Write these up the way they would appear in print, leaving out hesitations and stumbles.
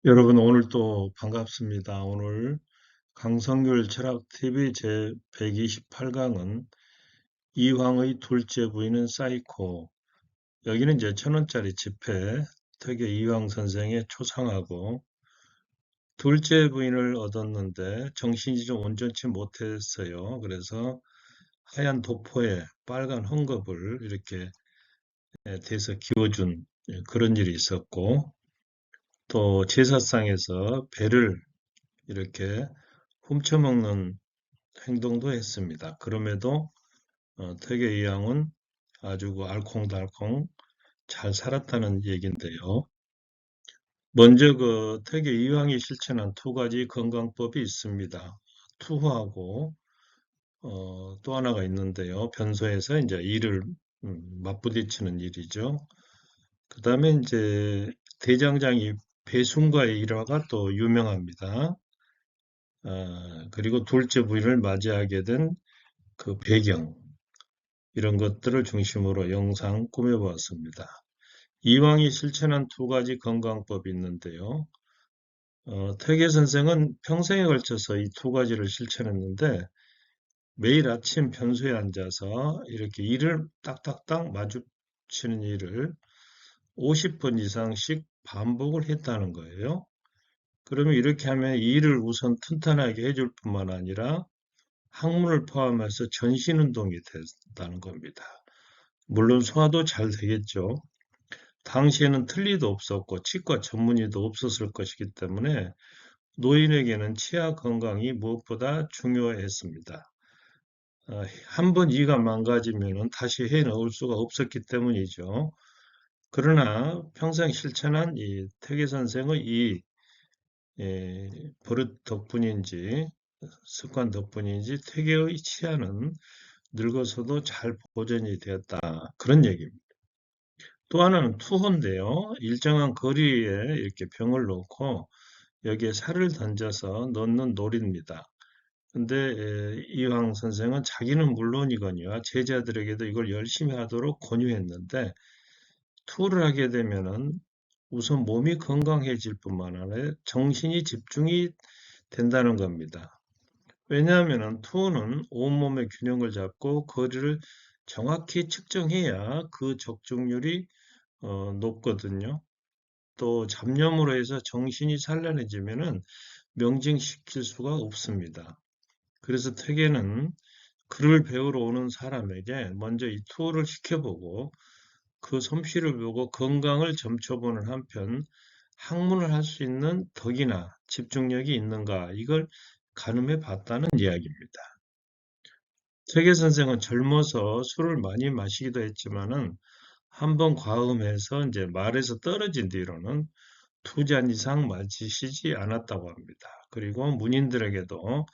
여러분 오늘 또 반갑습니다. 오늘 강성률 철학TV 제 128강은 이황의 둘째 부인은 사이코. 여기는 이제 1,000원짜리 지폐 퇴계 이황 선생의 초상하고 둘째 부인을 얻었는데 정신이 좀 온전치 못했어요. 그래서 하얀 도포에 빨간 헝겊을 이렇게 대서 기워준 그런 일이 있었고, 또 제사상에서 배를 이렇게 훔쳐먹는 행동도 했습니다. 그럼에도 퇴계 이황은 아주 알콩달콩 잘 살았다는 얘기인데요. 먼저 퇴계 이황이 실천한 두 가지 건강법이 있습니다. 투호하고 또 하나가 있는데요. 변소에서 이제 일을 맞부딪히는 일이죠. 그 다음에 이제 대장장이 배순과의 일화가 또 유명합니다. 그리고 둘째 부인을 맞이하게 된 그 배경, 이런 것들을 중심으로 영상 꾸며보았습니다. 이황이 실천한 두 가지 건강법이 있는데요. 퇴계 선생은 평생에 걸쳐서 이 두 가지를 실천했는데, 매일 아침 변소에 앉아서 이렇게 일을 딱딱딱 마주치는 일을 50번 이상씩 반복을 했다는 거예요. 그러면 이렇게 하면 이 일을 우선 튼튼하게 해줄 뿐만 아니라 항문을 포함해서 전신 운동이 된다는 겁니다. 물론 소화도 잘 되겠죠. 당시에는 틀니도 없었고 치과 전문의도 없었을 것이기 때문에 노인에게는 치아 건강이 무엇보다 중요했습니다. 한번 이가 망가지면 다시 해 넣을 수가 없었기 때문이죠. 그러나 평생 실천한 이 퇴계 선생의 이 버릇 덕분인지 습관 덕분인지 퇴계의 치아는 늙어서도 잘 보존이 되었다. 그런 얘기입니다. 또 하나는 투호인데요. 일정한 거리에 이렇게 병을 놓고 여기에 살을 던져서 넣는 놀이입니다. 근데 이황 선생은 자기는 물론이거니와 제자들에게도 이걸 열심히 하도록 권유했는데, 투어를 하게 되면은 우선 몸이 건강해질 뿐만 아니라 정신이 집중이 된다는 겁니다. 왜냐하면 투어는 온몸의 균형을 잡고 거리를 정확히 측정해야 그 적중률이 높거든요. 또 잡념으로 해서 정신이 산란해지면은 명징시킬 수가 없습니다. 그래서 퇴계는 글을 배우러 오는 사람에게 먼저 이 투어를 시켜보고 그 솜씨를 보고 건강을 점쳐보는 한편 학문을 할 수 있는 덕이나 집중력이 있는가, 이걸 가늠해 봤다는 이야기입니다. 퇴계 선생은 젊어서 술을 많이 마시기도 했지만은 한번 과음해서 이제 말에서 떨어진 뒤로는 2잔 이상 마시지 않았다고 합니다. 그리고 문인들에게도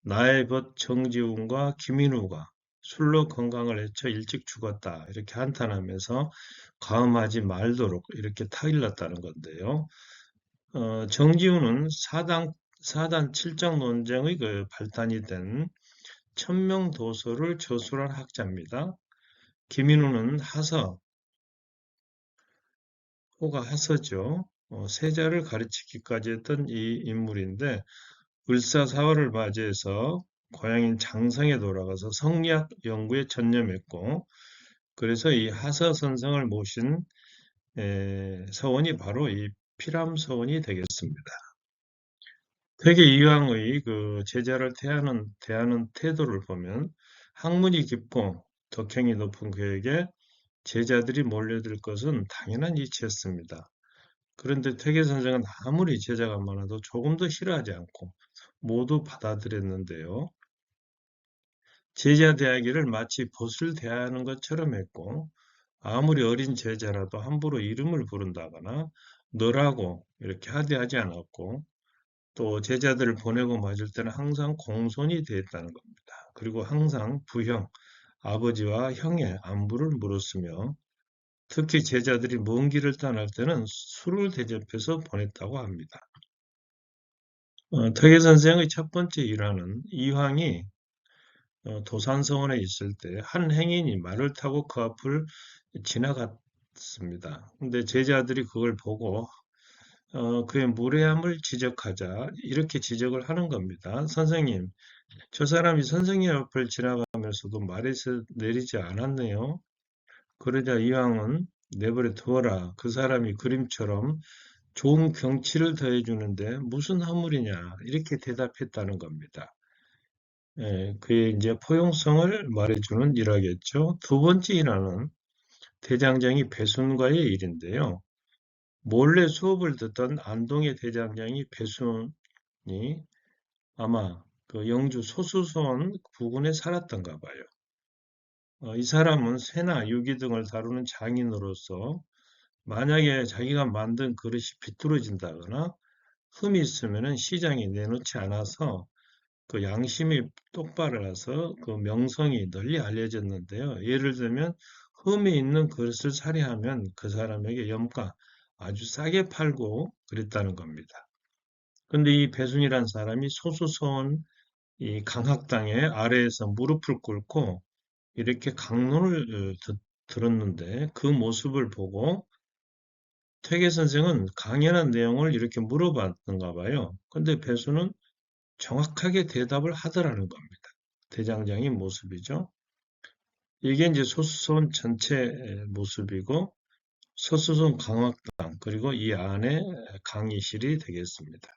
나의 벗 정지훈과 김인후가 술로 건강을 해쳐 일찍 죽었다, 이렇게 한탄하면서 과음하지 말도록 이렇게 타일렀다는 건데요. 정지훈은 사단 칠정 논쟁의 그 발단이 된 천명도서를 저술한 학자입니다. 김인후는 하서, 호가 하서죠. 세자를 가르치기까지 했던 이 인물인데, 을사사화를 맞이해서 고향인 장성에 돌아가서 성리학 연구에 전념했고, 그래서 이 하서 선생을 모신 서원이 바로 이 피람서원이 되겠습니다. 퇴계 이황의 그 제자를 대하는 태도를 보면 학문이 깊고 덕행이 높은 그에게 제자들이 몰려들 것은 당연한 이치였습니다. 그런데 퇴계 선생은 아무리 제자가 많아도 조금도 싫어하지 않고 모두 받아들였는데요. 제자 대하기를 마치 벗을 대하는 것처럼 했고, 아무리 어린 제자라도 함부로 이름을 부른다거나 너라고 이렇게 하대하지 않았고, 또 제자들을 보내고 맞을 때는 항상 공손히 대했다는 겁니다. 그리고 항상 부형, 아버지와 형의 안부를 물었으며, 특히 제자들이 먼 길을 떠날 때는 술을 대접해서 보냈다고 합니다. 퇴계 선생의 첫 번째 일화는 이황이 도산서원에 있을 때 한 행인이 말을 타고 그 앞을 지나갔습니다. 근데 제자들이 그걸 보고 그의 무례함을 지적하자 이렇게 지적을 하는 겁니다. 선생님, 저 사람이 선생님 앞을 지나가면서도 말에서 내리지 않았네요. 그러자 이왕은 내버려 두어라. 그 사람이 그림처럼 좋은 경치를 더해주는데 무슨 화물이냐 이렇게 대답했다는 겁니다. 예, 그의 이제 포용성을 말해주는 일화겠죠. 두 번째 일화는 대장장이 배순과의 일인데요. 몰래 수업을 듣던 안동의 대장장이 배순이 아마 그 영주 소수손 부근에 살았던가 봐요. 이 사람은 쇠나 유기 등을 다루는 장인으로서 만약에 자기가 만든 그릇이 비뚤어진다거나 흠이 있으면 시장에 내놓지 않아서 그 양심이 똑바라서 그 명성이 널리 알려졌는데요. 예를 들면 흠이 있는 그릇을 살해하면 그 사람에게 염가 아주 싸게 팔고 그랬다는 겁니다. 근데 이 배순이란 사람이 소수서원 이 강학당의 아래에서 무릎을 꿇고 이렇게 강론을 들었는데 그 모습을 보고 퇴계 선생은 강연한 내용을 이렇게 물어봤던가 봐요. 근데 배수는 정확하게 대답을 하더라는 겁니다. 대장장의 모습이죠. 이게 이제 소수손 전체 모습이고 소수손 강학당 그리고 이 안에 강의실이 되겠습니다.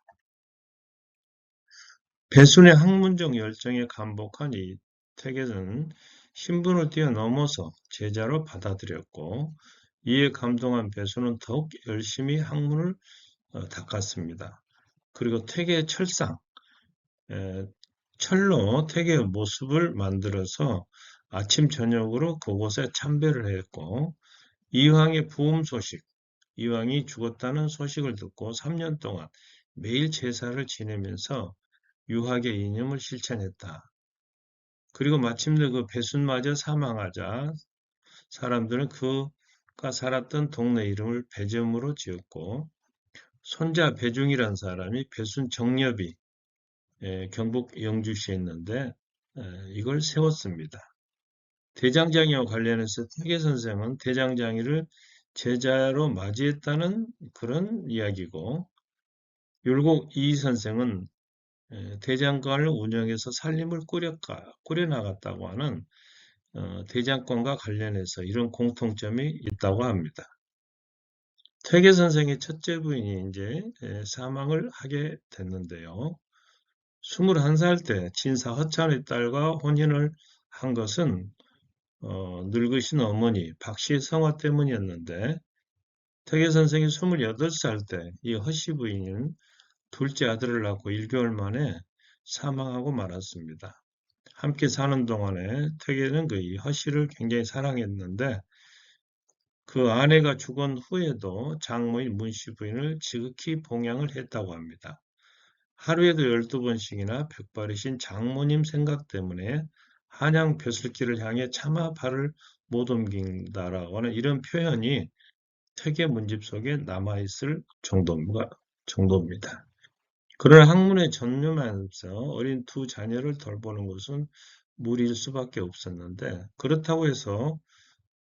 배순의 학문적 열정에 감복한 이 택에는 신분을 뛰어넘어서 제자로 받아들였고 이에 감동한 배순은 더욱 열심히 학문을 닦았습니다. 그리고 택의 철상, 에, 철로 택의 모습을 만들어서 아침 저녁으로 그곳에 참배를 했고 이황의 부흥 소식, 이황이 죽었다는 소식을 듣고 3년 동안 매일 제사를 지내면서 유학의 이념을 실천했다. 그리고 마침내 그 배순마저 사망하자 사람들은 그가 살았던 동네 이름을 배점으로 지었고 손자 배중이란 사람이 배순 정렵이 경북 영주시에 있는데 이걸 세웠습니다. 대장장이와 관련해서 태계 선생은 대장장이를 제자로 맞이했다는 그런 이야기고 율곡 이 선생은 대장간을 운영해서 살림을 꾸려나갔다고 하는 대장간과 관련해서 이런 공통점이 있다고 합니다. 퇴계 선생의 첫째 부인이 이제 사망을 하게 됐는데요. 21살 때 진사 허찬의 딸과 혼인을 한 것은 늙으신 어머니 박씨 성화 때문이었는데 퇴계 선생이 28살 때 이 허씨 부인은 둘째 아들을 낳고 1개월 만에 사망하고 말았습니다. 함께 사는 동안에 퇴계는 그 이 허씨를 굉장히 사랑했는데 그 아내가 죽은 후에도 장모인 문씨 부인을 지극히 봉양을 했다고 합니다. 하루에도 12번씩이나 백발이신 장모님 생각 때문에 한양 벼슬길을 향해 차마 발을 못 옮긴다라고 하는 이런 표현이 퇴계 문집 속에 남아있을 정도입니다. 그러나 학문에 전념하면서 어린 두 자녀를 돌보는 것은 무리일 수밖에 없었는데 그렇다고 해서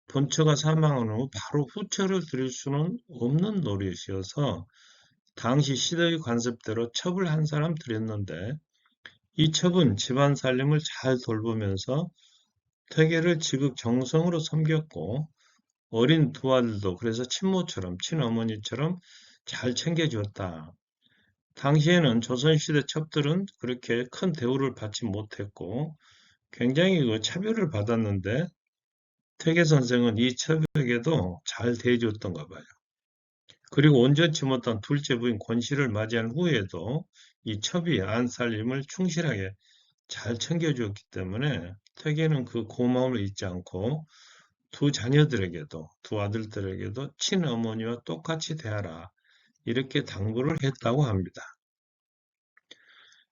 본처가 사망한 후 바로 후처를 드릴 수는 없는 노릇이어서 당시 시대의 관습대로 첩을 한 사람 들였는데 이 첩은 집안 살림을 잘 돌보면서 퇴계를 지극 정성으로 섬겼고 어린 두 아들도 그래서 친모처럼 친어머니처럼 잘 챙겨주었다. 당시에는 조선시대 첩들은 그렇게 큰 대우를 받지 못했고 굉장히 그 차별을 받았는데 퇴계 선생은 이 첩에게도 잘 대해줬던가 봐요. 그리고 온전치 못한 둘째 부인 권씨를 맞이한 후에도 이 첩이 안살림을 충실하게 잘 챙겨주었기 때문에 퇴계는 그 고마움을 잊지 않고 두 자녀들에게도 두 아들들에게도 친어머니와 똑같이 대하라 이렇게 당부를 했다고 합니다.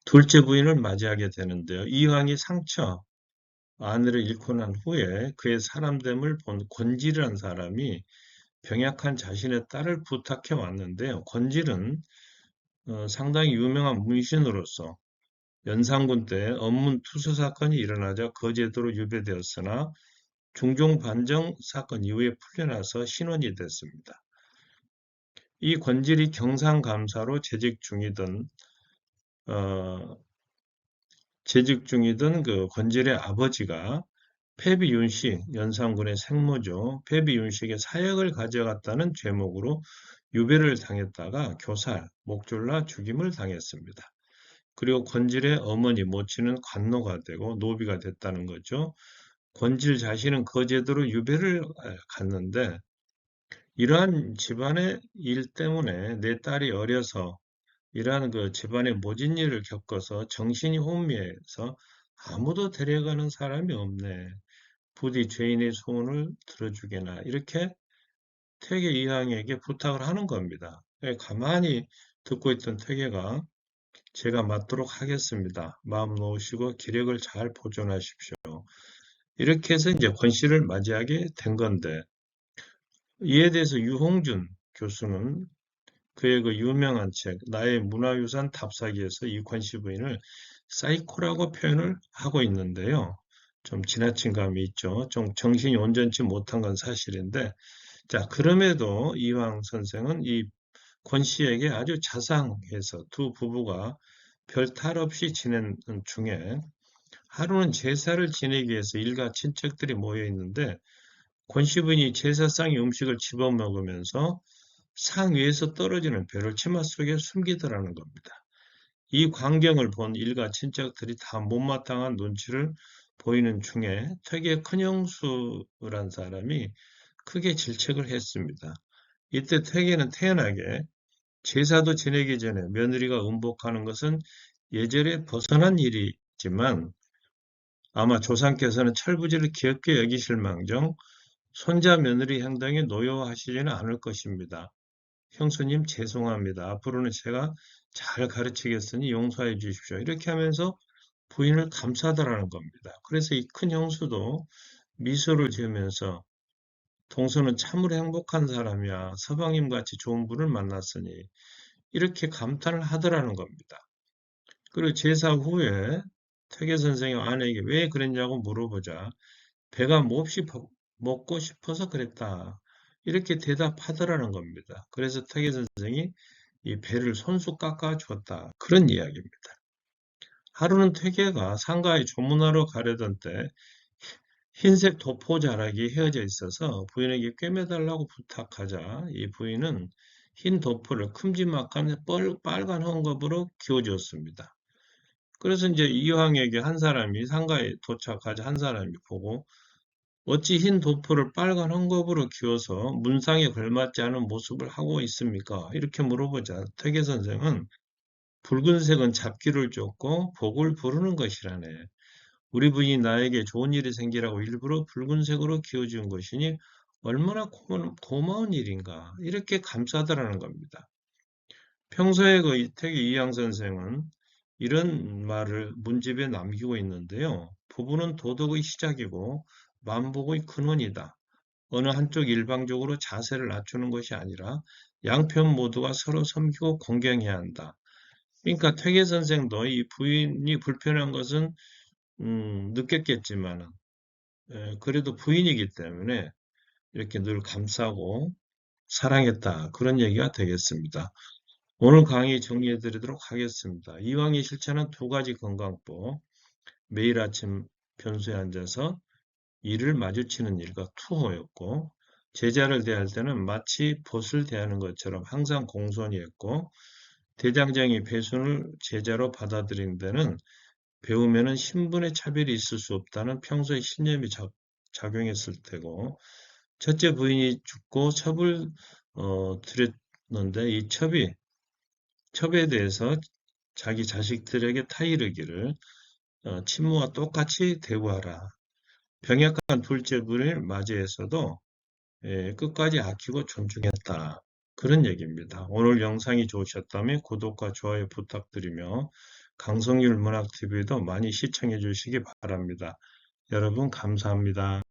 둘째 부인을 맞이하게 되는데요. 이황이 상처 아내를 잃고 난 후에 그의 사람됨을 본 권질이라는 사람이 병약한 자신의 딸을 부탁해 왔는데요. 권질은 상당히 유명한 문신으로서 연산군 때 언문 투수 사건이 일어나자 거제도로 유배되었으나 중종 반정 사건 이후에 풀려나서 신원이 됐습니다. 이 권질이 경상감사로 어, 재직 중이던 그 권질의 아버지가 패비윤씨, 연산군의 생모죠. 패비윤씨에게 사역을 가져갔다는 죄목으로 유배를 당했다가 교살, 목졸라 죽임을 당했습니다. 그리고 권질의 어머니, 모친은 관노가 되고 노비가 됐다는 거죠. 권질 자신은 거제도로 유배를 갔는데 이러한 집안의 일 때문에 내 딸이 어려서 이러한 그 집안의 모진 일을 겪어서 정신이 혼미해서 아무도 데려가는 사람이 없네. 부디 죄인의 소원을 들어주게나 이렇게 퇴계 이항에게 부탁을 하는 겁니다. 가만히 듣고 있던 퇴계가 제가 맡도록 하겠습니다. 마음 놓으시고 기력을 잘 보존하십시오. 이렇게 해서 이제 권 씨를 맞이하게 된 건데 이에 대해서 유홍준 교수는 그의 그 유명한 책 나의 문화유산 답사기에서 이 권 씨 부인을 사이코라고 표현을 하고 있는데요. 좀 지나친 감이 있죠. 좀 정신이 온전치 못한 건 사실인데 자 그럼에도 이황 선생은 이 권 씨에게 아주 자상해서 두 부부가 별 탈 없이 지내는 중에 하루는 제사를 지내기 위해서 일가 친척들이 모여 있는데 권 씨 부인이 제사상의 음식을 집어먹으면서 상 위에서 떨어지는 벼를 치마 속에 숨기더라는 겁니다. 이 광경을 본 일가 친척들이 다 못마땅한 눈치를 보이는 중에 퇴계 큰형수란 사람이 크게 질책을 했습니다. 이때 퇴계는 태연하게 제사도 지내기 전에 며느리가 음복하는 것은 예절에 벗어난 일이지만 아마 조상께서는 철부지를 귀엽게 여기실 망정 손자 며느리 행동에 노여워하시지는 않을 것입니다. 형수님 죄송합니다. 앞으로는 제가 잘 가르치겠으니 용서해 주십시오. 이렇게 하면서 부인을 감싸더라는 겁니다. 그래서 이 큰 형수도 미소를 지으면서 동서는 참으로 행복한 사람이야. 서방님같이 좋은 분을 만났으니 이렇게 감탄을 하더라는 겁니다. 그리고 제사 후에 퇴계 선생이 아내에게 왜 그랬냐고 물어보자 배가 몹시 먹고 싶어서 그랬다. 이렇게 대답하더라는 겁니다. 그래서 퇴계 선생이 이 배를 손수 깎아 줬다. 그런 이야기입니다. 하루는 퇴계가 상가에 조문하러 가려던 때 흰색 도포 자락이 헤어져 있어서 부인에게 꿰매달라고 부탁하자 이 부인은 흰 도포를 큼지막한 빨간 헝겊으로 기워주었습니다. 그래서 이제 이황에게 한 사람이 상가에 도착하자 한 사람이 보고 어찌 흰 도포를 빨간 헝겊으로 기워서 문상에 걸맞지 않은 모습을 하고 있습니까? 이렇게 물어보자 퇴계 선생은 붉은색은 잡기를 쫓고 복을 부르는 것이라네. 우리 부인이 나에게 좋은 일이 생기라고 일부러 붉은색으로 기워준 것이니 얼마나 고마운 일인가. 이렇게 감싸더라는 겁니다. 평소에 그 이태기 이양 선생은 이런 말을 문집에 남기고 있는데요. 부부는 도덕의 시작이고 만복의 근원이다. 어느 한쪽 일방적으로 자세를 낮추는 것이 아니라 양편 모두가 서로 섬기고 공경해야 한다. 그러니까 퇴계 선생도 이 부인이 불편한 것은 느꼈겠지만 그래도 부인이기 때문에 이렇게 늘 감싸고 사랑했다. 그런 얘기가 되겠습니다. 오늘 강의 정리해 드리도록 하겠습니다. 이왕이 실천한 두 가지 건강법. 매일 아침 변소에 앉아서 이를 마주치는 일과 투호였고 제자를 대할 때는 마치 벗을 대하는 것처럼 항상 공손히 했고 대장장이 배순을 제자로 받아들인 데는 배우면은 신분의 차별이 있을 수 없다는 평소의 신념이 작용했을 테고 첫째 부인이 죽고 첩을 드렸는데 이 첩에 대해서 자기 자식들에게 타이르기를 친모와 똑같이 대우하라. 병약한 둘째 분을 맞이해서도 끝까지 아끼고 존중했다. 그런 얘기입니다. 오늘 영상이 좋으셨다면 구독과 좋아요 부탁드리며 강성률 문학TV도 많이 시청해 주시기 바랍니다. 여러분 감사합니다.